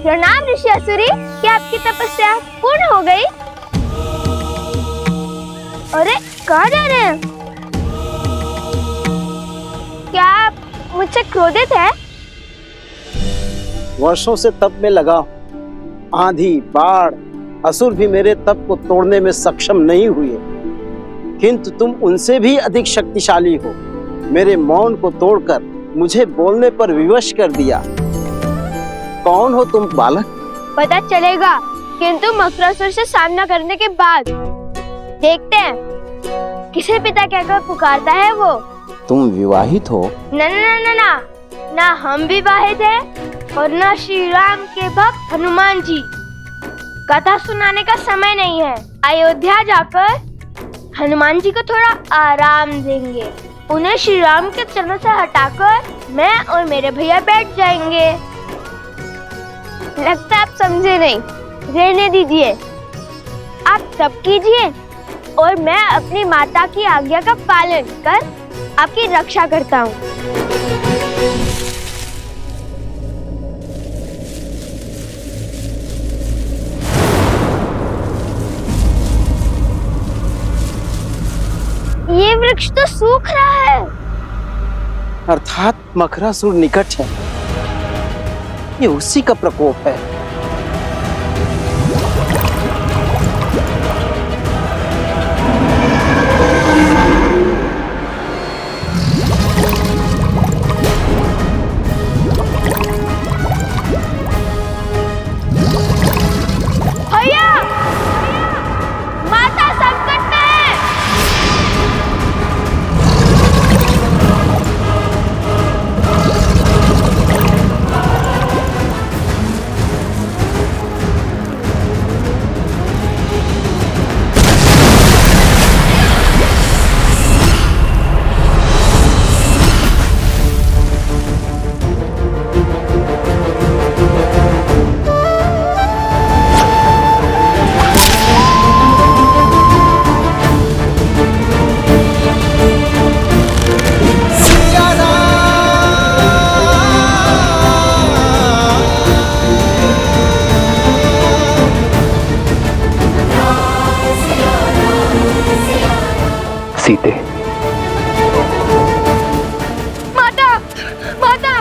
प्रणाम ऋषि असुरी, क्या आपकी तपस्या पूर्ण हो गई? अरे कहाँ जा रहे हैं? क्या आप मुझसे क्रोधित है? वर्षों से तप में लगा हूं। आंधी, बाढ़, असुर भी मेरे तप को तोड़ने में सक्षम नहीं हुए, किंतु तुम उनसे भी अधिक शक्तिशाली हो। मेरे मौन को तोड़कर मुझे बोलने पर विवश कर दिया। कौन हो तुम बालक? पता चलेगा, किंतु मकरासुर से सामना करने के बाद देखते हैं किसे पिता कहकर पुकारता है वो। तुम विवाहित हो? ना ना ना ना, ना हम विवाहित हैं और ना श्री राम के भक्त हनुमान जी। कथा सुनाने का समय नहीं है। अयोध्या जाकर हनुमान जी को थोड़ा आराम देंगे। उन्हें श्री राम के चरणों से हटाकर मैं और मेरे भैया बैठ जाएंगे। लगता है आप समझे नहीं, रहने दीजिए। आप तप कीजिए और मैं अपनी माता की आज्ञा का पालन कर आपकी रक्षा करता हूँ। ये वृक्ष तो सूख रहा है। अर्थात मकरासुर निकट है। ये उसी का प्रकोप है। भैया, माता संकट में है। सीते, माता, माता।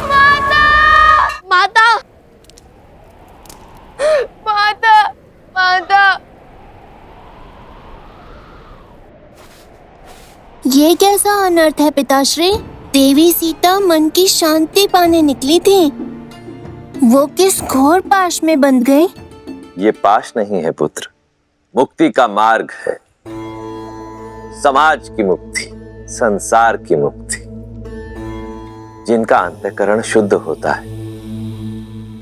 माता, माता, माता, माता। ये कैसा अनर्थ है पिताश्री? देवी सीता मन की शांति पाने निकली थी, वो किस घोर पाश में बंध गई? ये पाश नहीं है पुत्र, मुक्ति का मार्ग है। समाज की मुक्ति, संसार की मुक्ति। जिनका अंतःकरण शुद्ध होता है,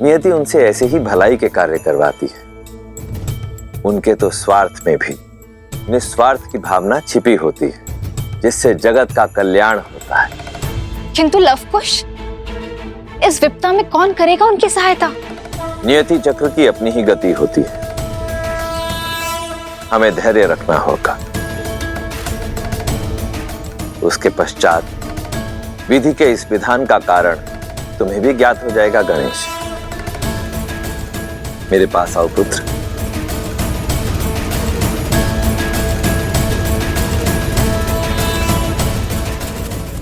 नियति उनसे ऐसे ही भलाई के कार्य करवाती है। उनके तो स्वार्थ में भी निस्वार्थ की भावना छिपी होती है, जिससे जगत का कल्याण होता है। किंतु लवकुश, इस विपदा में कौन करेगा उनकी सहायता? नियति चक्र की अपनी ही गति होती है। हमें धैर्य रखना होगा। उसके पश्चात विधि के इस विधान का कारण तुम्हें भी ज्ञात हो जाएगा। गणेश, मेरे पास आओ पुत्र।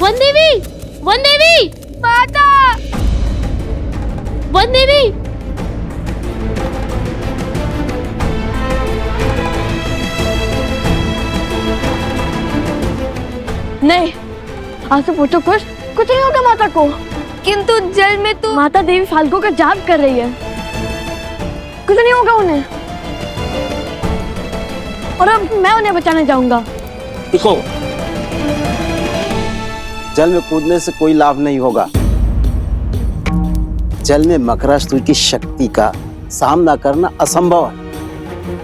वन देवी, वन देवी, माता, वन देवी। नहीं, आंसू पोछो, कुछ नहीं होगा माता को। किंतु जल में तो माता देवी फाल्गुन का जाप कर रही है, कुछ नहीं होगा उन्हें। और अब मैं उन्हें बचाने जाऊंगा। देखो, जल में कूदने से कोई लाभ नहीं होगा। जल में मकरासुर की शक्ति का सामना करना असंभव है।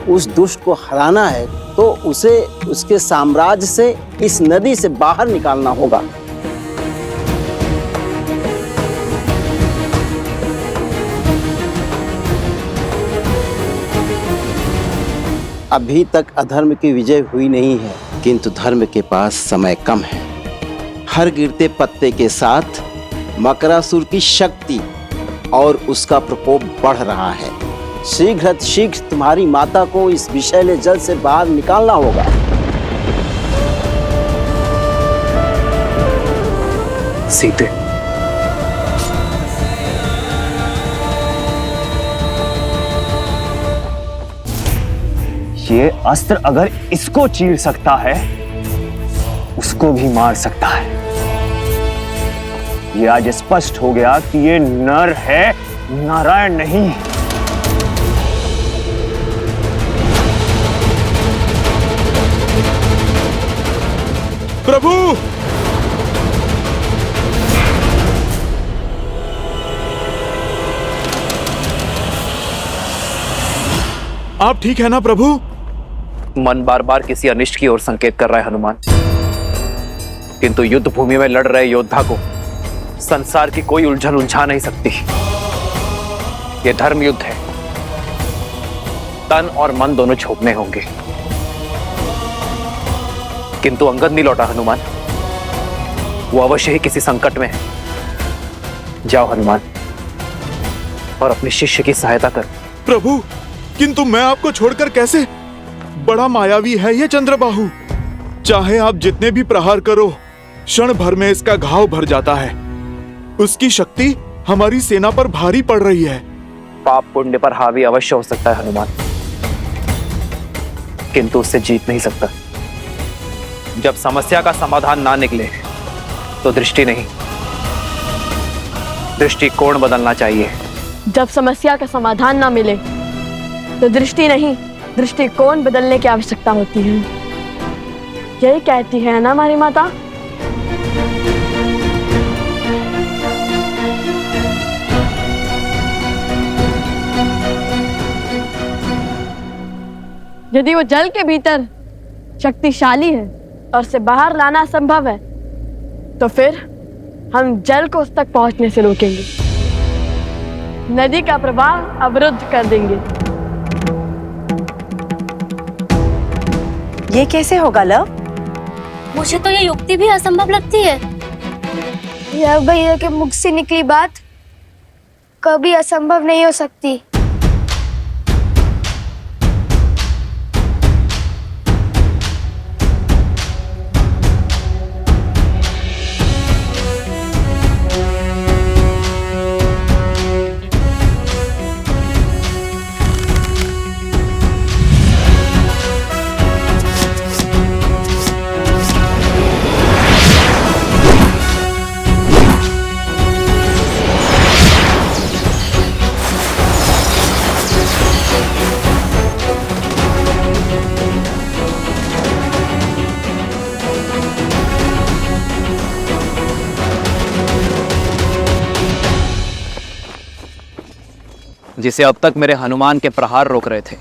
उस दुष्ट को हराना है तो उसे उसके साम्राज्य से, इस नदी से बाहर निकालना होगा। अभी तक अधर्म की विजय हुई नहीं है, किंतु धर्म के पास समय कम है। हर गिरते पत्ते के साथ मकरासुर की शक्ति और उसका प्रकोप बढ़ रहा है। शीघ्र तुम्हारी माता को इस विषैले जल से बाहर निकालना होगा। सीते, ये अस्त्र अगर इसको चीर सकता है, उसको भी मार सकता है। ये आज स्पष्ट हो गया कि ये नर है, नारायण नहीं। प्रभु, आप ठीक है ना प्रभु? मन बार बार किसी अनिष्ट की ओर संकेत कर रहा है हनुमान, किंतु युद्ध भूमि में लड़ रहे योद्धा को संसार की कोई उलझन उलझा नहीं सकती। यह धर्म युद्ध है, तन और मन दोनों छोड़ने होंगे। किंतु अंगद नहीं लौटा हनुमान, वो अवश्य ही किसी संकट में है। जाओ हनुमान और अपने शिष्य की सहायता कर। प्रभु, किंतु मैं आपको छोड़कर कैसे? बड़ा मायावी है ये चंद्रबाहु। चाहे आप जितने भी प्रहार करो, क्षण भर में इसका घाव भर जाता है। उसकी शक्ति हमारी सेना पर भारी पड़ रही है। पाप पुण्य पर हावी अवश्य हो सकता है हनुमान, किंतु उससे जीत नहीं सकता। जब समस्या का समाधान ना निकले तो दृष्टि नहीं, दृष्टिकोण बदलना चाहिए। जब समस्या का समाधान ना मिले तो दृष्टि नहीं, दृष्टिकोण बदलने की आवश्यकता होती है। यही कहती है ना हमारी माता। यदि वो जल के भीतर शक्तिशाली है और उसे बाहर लाना संभव है, तो फिर हम जल को उस तक पहुंचने से रोकेंगे, नदी का प्रवाह अवरुद्ध कर देंगे। ये कैसे होगा लव? मुझे तो ये युक्ति भी असंभव लगती है। यह भैया के मुख से निकली बात कभी असंभव नहीं हो सकती। जिसे अब तक मेरे हनुमान के प्रहार रोक रहे थे,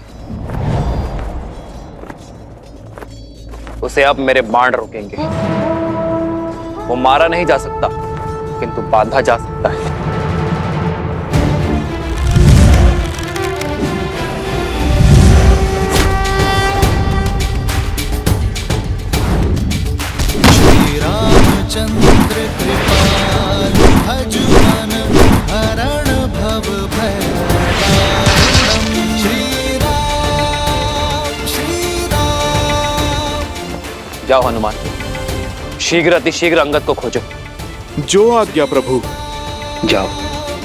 उसे अब मेरे बाण रोकेंगे। वो मारा नहीं जा सकता, किंतु बांधा जा सकता है। चंद्र कृपाल भजुमन हरण भव भय श्री राम श्री राम। जाओ हनुमान, शीघ्र अतिशीघ्र अंगद को खोजो। जो आज्ञा प्रभु। जाओ।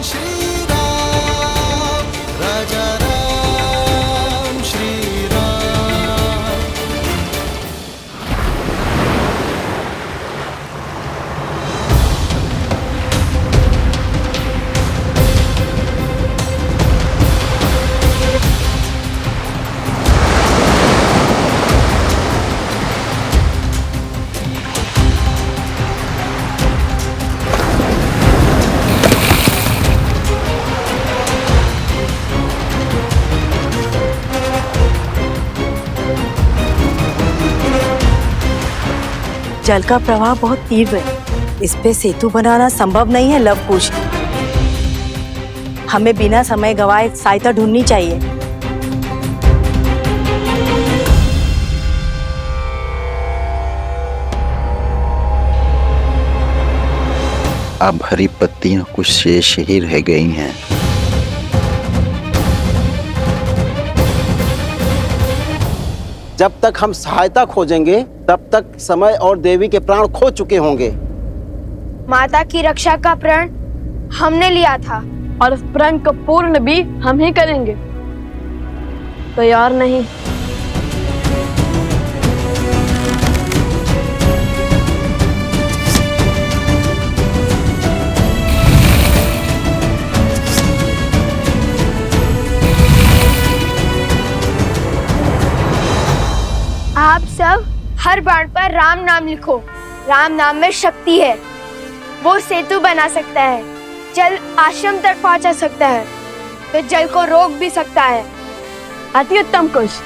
श्री राम राजा राम श्री राम। जल का प्रवाह बहुत तीव्र है, इस पे सेतु बनाना संभव नहीं है लवकुश। हमें बिना समय गवाए सहायता ढूंढनी चाहिए। अब हरी पत्तियां कुछ शेष ही रह गई हैं। जब तक हम सहायता खोजेंगे तब तक समय और देवी के प्राण खो चुके होंगे। माता की रक्षा का प्रण हमने लिया था और उस प्रण को पूर्ण भी हम ही करेंगे। तैयार नहीं? आप सब हर बाण पर राम नाम लिखो। राम नाम में शक्ति है। वो सेतु बना सकता है, जल आश्रम तक पहुंचा सकता है, तो जल को रोक भी सकता है। अति उत्तम कुश।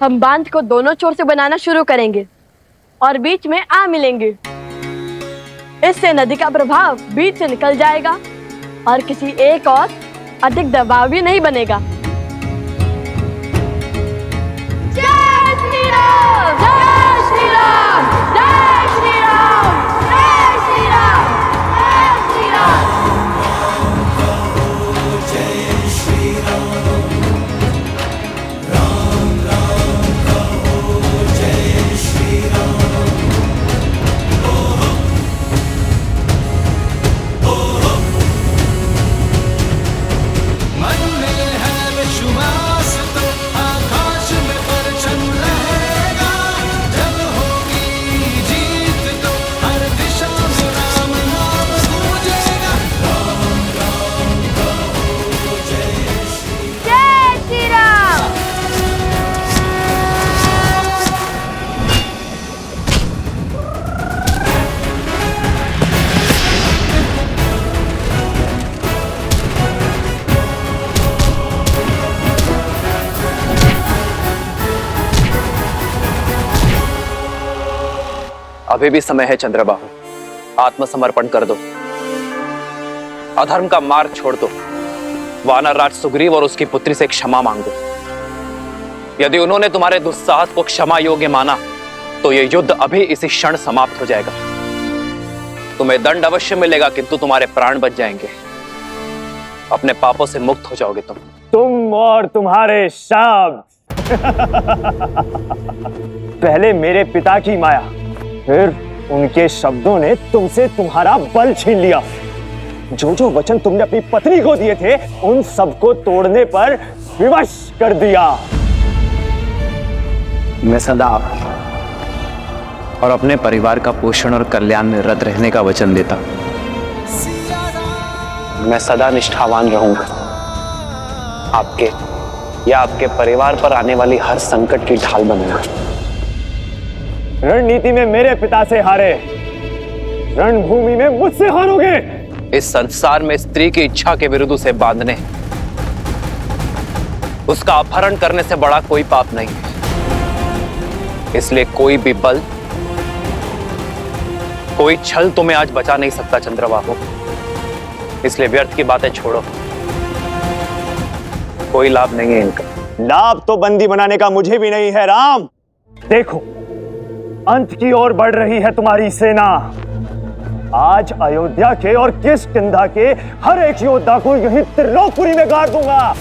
हम बांध को दोनों छोर से बनाना शुरू करेंगे और बीच में आ मिलेंगे। इससे नदी का प्रभाव बीच से निकल जाएगा और किसी एक और अधिक दबाव भी नहीं बनेगा। जय श्री राम! जय श्री राम! जय श्री राम! जय श्री राम! जय श्री राम! जय श्री राम! अभी भी समय है चंद्रबाहु, आत्मसमर्पण कर दो, अधर्म का मार्ग छोड़ दो, वानर राज सुग्रीव और उसकी पुत्री से क्षमा मांगो। यदि उन्होंने तुम्हारे दुस्साहस को क्षमा योग्य माना तो यह युद्ध अभी इसी क्षण समाप्त हो जाएगा। तुम्हें दंड अवश्य मिलेगा, किंतु तुम्हारे प्राण बच जाएंगे। अपने पापों से मुक्त हो जाओगे तुम और तुम्हारे शब्द। पहले मेरे पिता की माया, फिर उनके शब्दों ने तुमसे तुम्हारा बल छीन लिया। जो जो वचन तुमने अपनी पत्नी को दिए थे उन सबको तोड़ने पर विवश कर दिया। मैं सदा और अपने परिवार का पोषण और कल्याण में रत रहने का वचन देता। मैं सदा निष्ठावान रहूंगा। आपके या आपके परिवार पर आने वाली हर संकट की ढाल बनूंगा। रणनीति में मेरे पिता से हारे, रणभूमि में मुझसे हारोगे। इस संसार में स्त्री की इच्छा के विरुद्ध उसे बांधने, उसका अपहरण करने से बड़ा कोई पाप नहीं है। इसलिए कोई भी बल, कोई छल तुम्हें आज बचा नहीं सकता चंद्रबाहु। इसलिए व्यर्थ की बातें छोड़ो, कोई लाभ नहीं है इनका। लाभ तो बंदी बनाने का मुझे भी नहीं है राम। देखो, अंत की ओर बढ़ रही है तुम्हारी सेना। आज अयोध्या के और किष्किंधा के हर एक योद्धा को यहीं त्रिलोकपुरी में गाड़ दूंगा।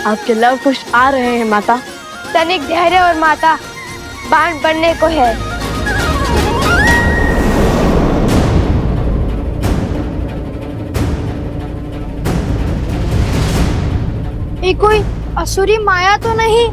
आपके लव कुश आ रहे हैं माता। तनिक धैर्य और माता, बाण बनने को है। ये कोई असुरी माया तो नहीं?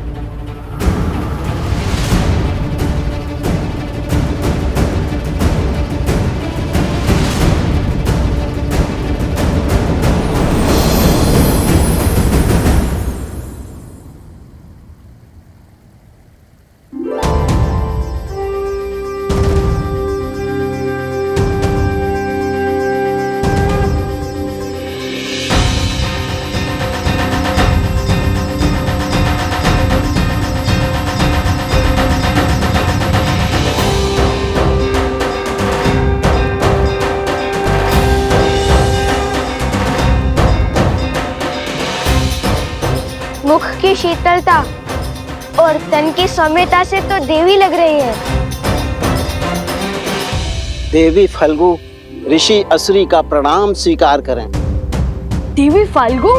मुख की शीतलता और तन की सौम्यता से तो देवी लग रही है। देवी फल्गु, ऋषि असुरी का प्रणाम स्वीकार करें। देवी फाल्गु?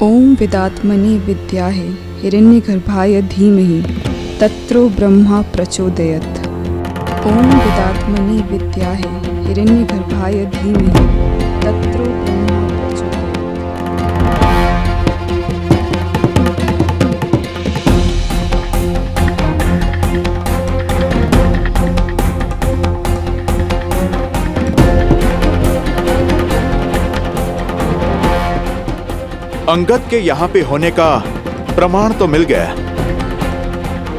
ओम विदात्मनि विद्याहे हिरण्यगर्भाय धीमहि तत्रो ब्रह्मा प्रचोदयत्। ओम विदात्मनि विद्याहे हिरण्यगर्भाय धीमहि तत्रो ब्रह्मा प्रचोदयत्। अंगद के यहाँ पे होने का प्रमाण तो मिल गया,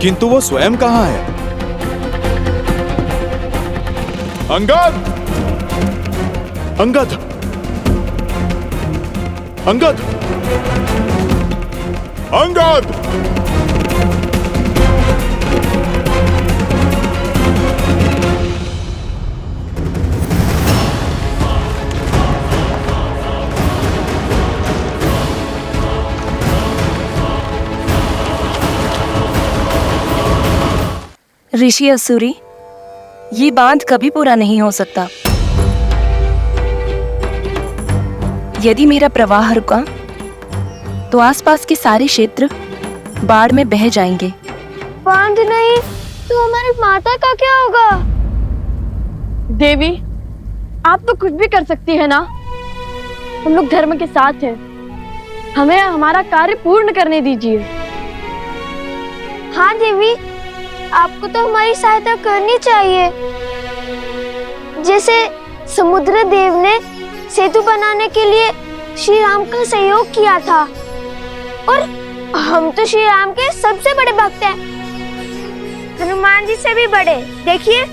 किंतु वो स्वयं कहाँ है? अंगद! अंगद! अंगद! अंगद! ऋषि असुरी, ये बांध कभी पूरा नहीं हो सकता। यदि मेरा प्रवाह रुका तो आसपास के सारे क्षेत्र बाढ़ में बह जाएंगे। बांध नहीं तो हमारी माता का क्या होगा? देवी, आप तो कुछ भी कर सकती है ना। हम लोग धर्म के साथ हैं, हमें हमारा कार्य पूर्ण करने दीजिए। हाँ देवी, आपको तो हमारी सहायता करनी चाहिए। जैसे समुद्र देव ने सेतु बनाने के लिए श्री राम का सहयोग किया था, और हम तो श्री राम के सबसे बड़े भक्त हैं, हनुमान जी से भी बड़े। देखिए,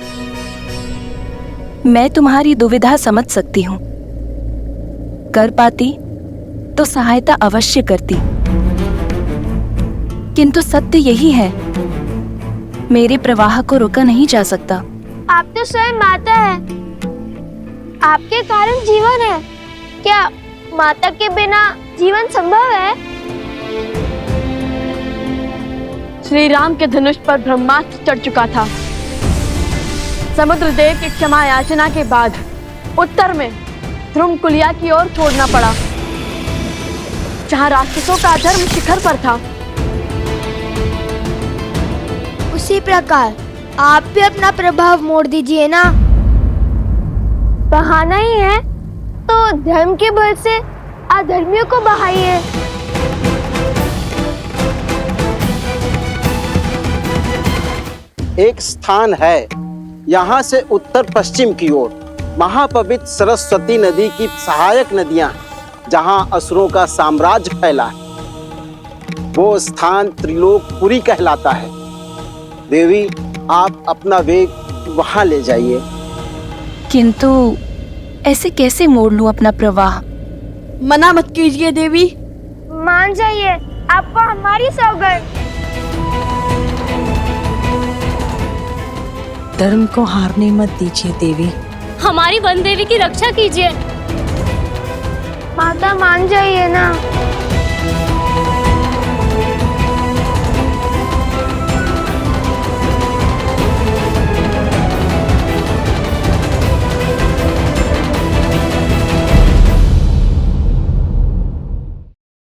मैं तुम्हारी दुविधा समझ सकती हूँ। कर पाती तो सहायता अवश्य करती, किंतु सत्य यही है, मेरे प्रवाह को रोका नहीं जा सकता। आप तो स्वयं माता है, आपके कारण जीवन है। क्या माता के बिना जीवन संभव है? श्री राम के धनुष पर ब्रह्मास्त्र चढ़ चुका था। समुद्र देव की क्षमा याचना के बाद उत्तर में ध्रुमकुलिया की ओर छोड़ना पड़ा, जहां राक्षसों का अधर्म शिखर पर था। उसी प्रकार आप भी अपना प्रभाव मोड़ दीजिए ना। बहाना ही है तो धर्म के बल से अधर्मियों को बहाइए। एक स्थान है यहाँ से उत्तर पश्चिम की ओर, महापवित्र सरस्वती नदी की सहायक नदियां, जहाँ असुरों का साम्राज्य फैला है। वो स्थान त्रिलोकपुरी कहलाता है। देवी, आप अपना वेग वहां ले जाइए। किंतु ऐसे कैसे मोड़ लूं अपना प्रवाह? मना मत कीजिए देवी। मान जाइए, आपको हमारी सौगंध। धर्म को हारने मत दीजिए देवी। हमारी वन देवी की रक्षा कीजिए। माता मान जाइए ना।